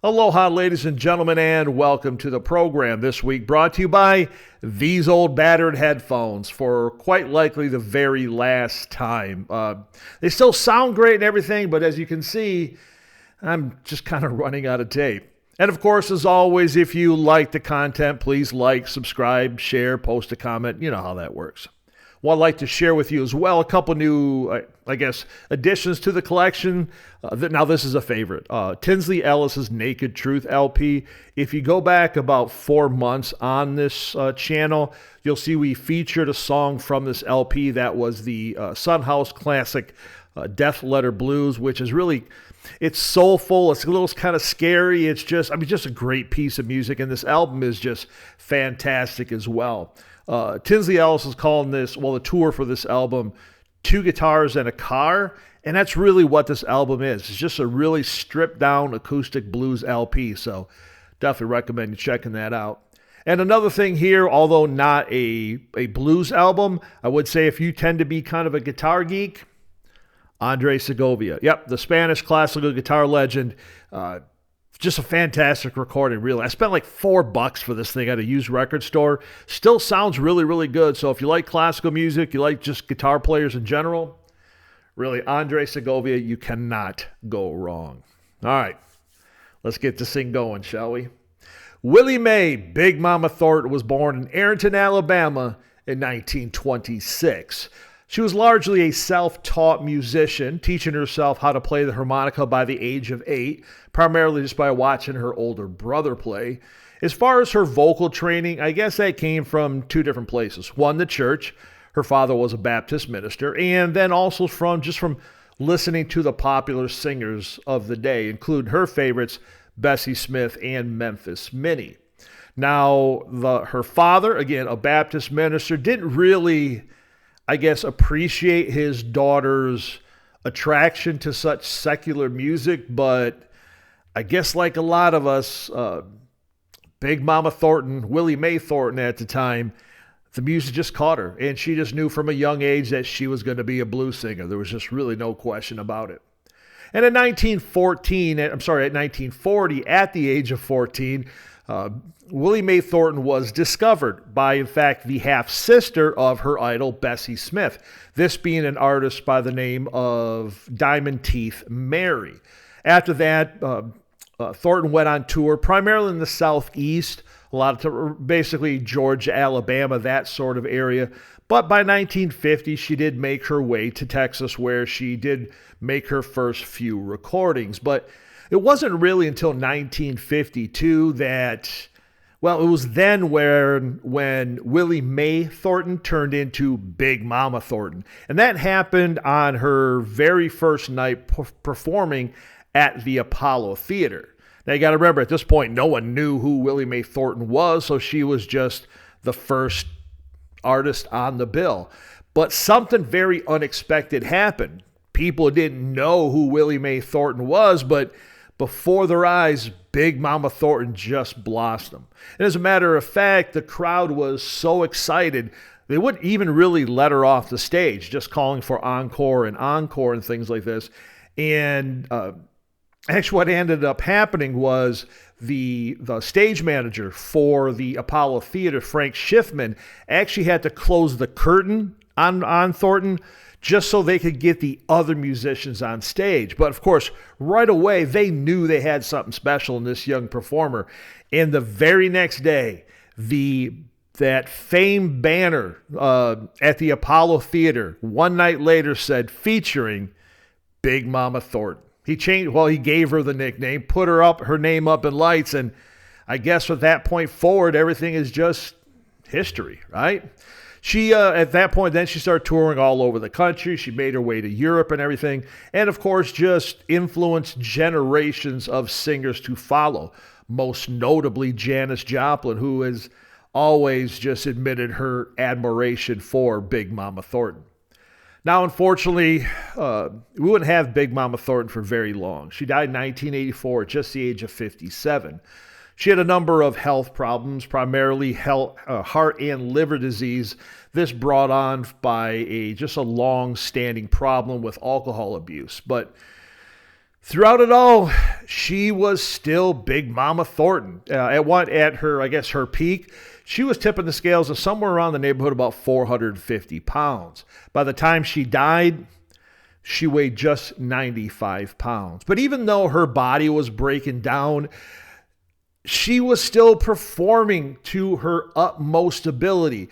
Aloha, ladies and gentlemen, and welcome to the program this week, brought to you by these old battered headphones for quite likely the very last time. They still sound great and everything, but as you can see, I'm just kind of running out of tape. And of course, as always, if you like the content, please like, subscribe, share, post a comment. You know how that works. Well, I'd like to share with you as well a couple new, additions to the collection. Now, this is a favorite. Tinsley Ellis's Naked Truth LP. If you go back about 4 months on this channel, you'll see we featured a song from this LP that was the Son House classic, Death Letter Blues, which is really, it's soulful. It's a little kind of scary. It's just a great piece of music. And this album is just fantastic as well. Tinsley Ellis is calling this, the tour for this album, Two Guitars and a Car. And that's really what this album is. It's just a really stripped down acoustic blues LP. So definitely recommend you checking that out. And another thing here, although not a blues album, I would say if you tend to be kind of a guitar geek, Andre Segovia. Yep, the Spanish classical guitar legend. Just a fantastic recording, really. I spent like $4 for this thing at a used record store. Still sounds really, really good. So if you like classical music, you like just guitar players in general, really, Andre Segovia, you cannot go wrong. All right, let's get this thing going, shall we? Willie Mae Big Mama Thornton was born in Arrington, Alabama in 1926. She was largely a self-taught musician, teaching herself how to play the harmonica by the age of 8, primarily just by watching her older brother play. As far as her vocal training, I guess that came from 2 different places. One, the church. Her father was a Baptist minister. And then also from listening to the popular singers of the day, including her favorites, Bessie Smith and Memphis Minnie. Now, her father, again, a Baptist minister, didn't really, appreciate his daughter's attraction to such secular music, but I guess like a lot of us, Big Mama Thornton, Willie Mae Thornton at the time, the music just caught her, and she just knew from a young age that she was going to be a blues singer. There was just really no question about it. And in 1940, at the age of 14, Willie Mae Thornton was discovered by, in fact, the half-sister of her idol, Bessie Smith, this being an artist by the name of Diamond Teeth Mary. After that, Thornton went on tour, primarily in the Southeast, basically Georgia, Alabama, that sort of area. But by 1950, she did make her way to Texas, where she did make her first few recordings. But it wasn't really until 1952 that, it was then when Willie Mae Thornton turned into Big Mama Thornton. And that happened on her very first night performing at the Apollo Theater. Now, you got to remember, at this point, no one knew who Willie Mae Thornton was, so she was just the first artist on the bill. But something very unexpected happened. People didn't know who Willie Mae Thornton was, but before their eyes, Big Mama Thornton just blossomed. And as a matter of fact, the crowd was so excited, they wouldn't even really let her off the stage, just calling for encore and things like this. And actually what ended up happening was the stage manager for the Apollo Theater, Frank Schiffman, actually had to close the curtain on Thornton just so they could get the other musicians on stage. But of course, right away, they knew they had something special in this young performer. And the very next day, that famed banner at the Apollo Theater, one night later said, featuring Big Mama Thornton. He gave her the nickname, put her name up in lights, and I guess from that point forward, everything is just history, right? She, at that point, then she started touring all over the country. She made her way to Europe and everything. And of course, just influenced generations of singers to follow. Most notably, Janis Joplin, who has always just admitted her admiration for Big Mama Thornton. Now, unfortunately, we wouldn't have Big Mama Thornton for very long. She died in 1984 at just the age of 57. She had a number of health problems, primarily heart and liver disease. This brought on by just a long-standing problem with alcohol abuse. But Throughout it all, she was still Big Mama Thornton. At her, I guess, her peak, she was tipping the scales of somewhere around the neighborhood about 450 pounds. By the time she died, she weighed just 95 pounds. But even though her body was breaking down, she was still performing to her utmost ability.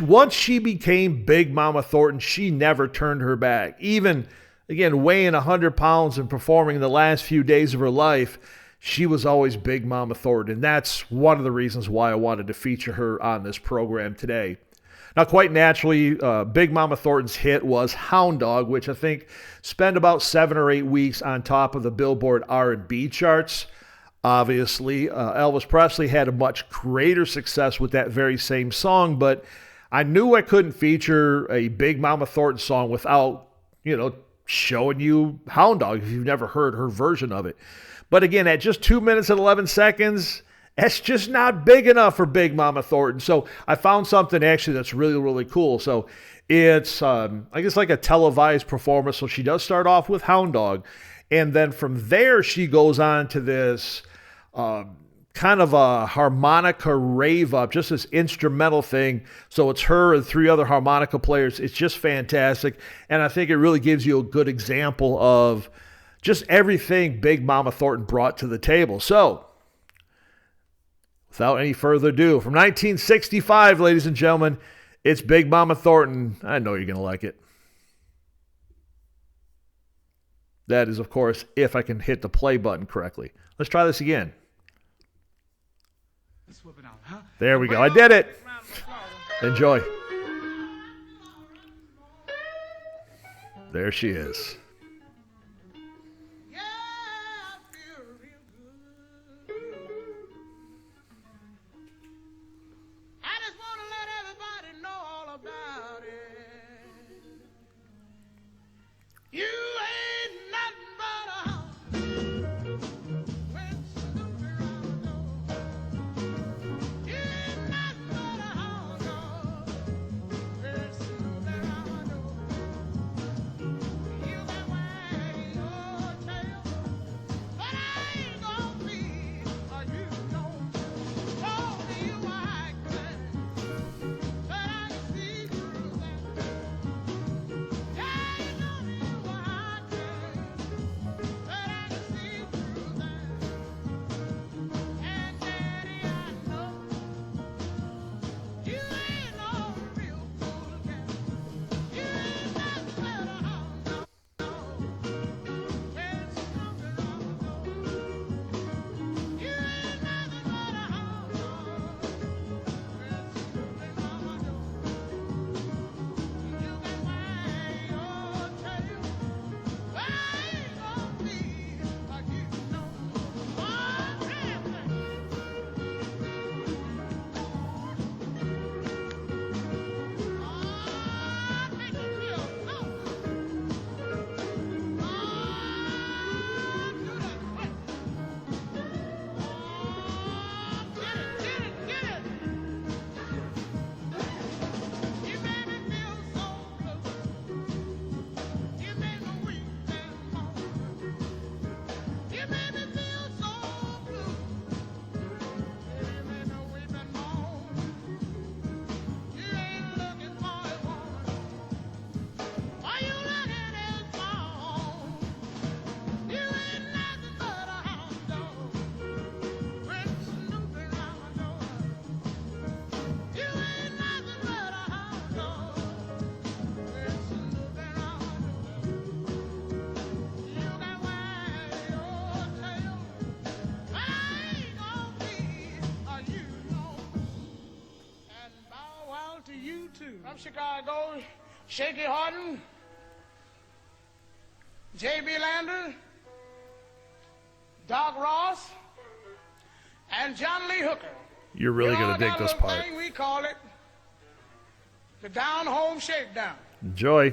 Once she became Big Mama Thornton, she never turned her back. Even, again, weighing 100 pounds and performing the last few days of her life, she was always Big Mama Thornton. And that's one of the reasons why I wanted to feature her on this program today. Now, quite naturally, Big Mama Thornton's hit was Hound Dog, which I think spent about 7 or 8 weeks on top of the Billboard R&B charts. Obviously, Elvis Presley had a much greater success with that very same song, but I knew I couldn't feature a Big Mama Thornton song without, showing you Hound Dog if you've never heard her version of it. But again, at just 2 minutes and 11 seconds, that's just not big enough for Big Mama Thornton. So I found something actually that's really, really cool. So it's, I guess, like a televised performance. So she does start off with Hound Dog. And then from there, she goes on to this kind of a harmonica rave up, just this instrumental thing. So it's her and 3 other harmonica players. It's just fantastic. And I think it really gives you a good example of just everything Big Mama Thornton brought to the table. So without any further ado, from 1965, ladies and gentlemen, it's Big Mama Thornton. I know you're going to like it. That is, of course, if I can hit the play button correctly. Let's try this again. There we go. I did it. Enjoy. There she is. From Chicago, Shaky Horton, J.B. Lander, Doc Ross, and John Lee Hooker. You're really going to dig this part. Thing we call it the Down Home Shakedown. Enjoy.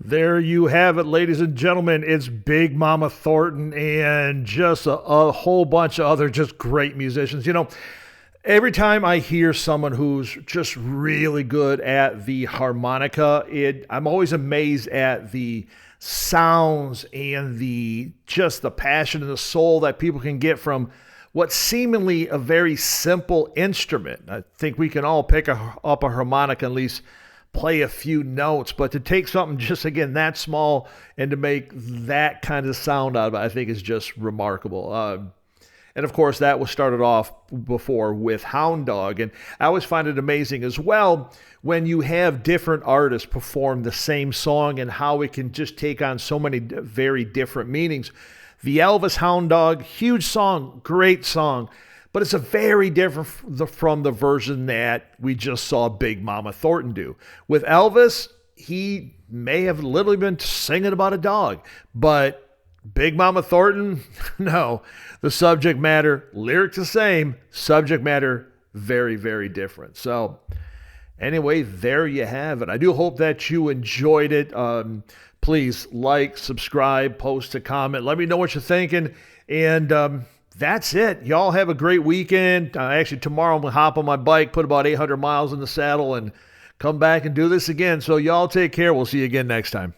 There you have it, ladies and gentlemen. It's Big Mama Thornton and just a whole bunch of other just great musicians. You know, every time I hear someone who's just really good at the harmonica, I'm always amazed at the sounds and the passion and the soul that people can get from what's seemingly a very simple instrument. I think we can all pick up a harmonica and at least play a few notes, but to take something just, again, that small and to make that kind of sound out of it, I think is just remarkable. And of course, that was started off before with Hound Dog. And I always find it amazing as well when you have different artists perform the same song and how it can just take on so many very different meanings. The Elvis Hound Dog, huge song, great song, but it's a very different from the version that we just saw Big Mama Thornton do. With Elvis, he may have literally been singing about a dog, but Big Mama Thornton, no. The subject matter, lyrics the same, subject matter very, very different. So anyway, there you have it. I do hope that you enjoyed it. Please like, subscribe, post a comment. Let me know what you're thinking. And that's it. Y'all have a great weekend. Actually, tomorrow I'm going to hop on my bike, put about 800 miles in the saddle, and come back and do this again. So y'all take care. We'll see you again next time.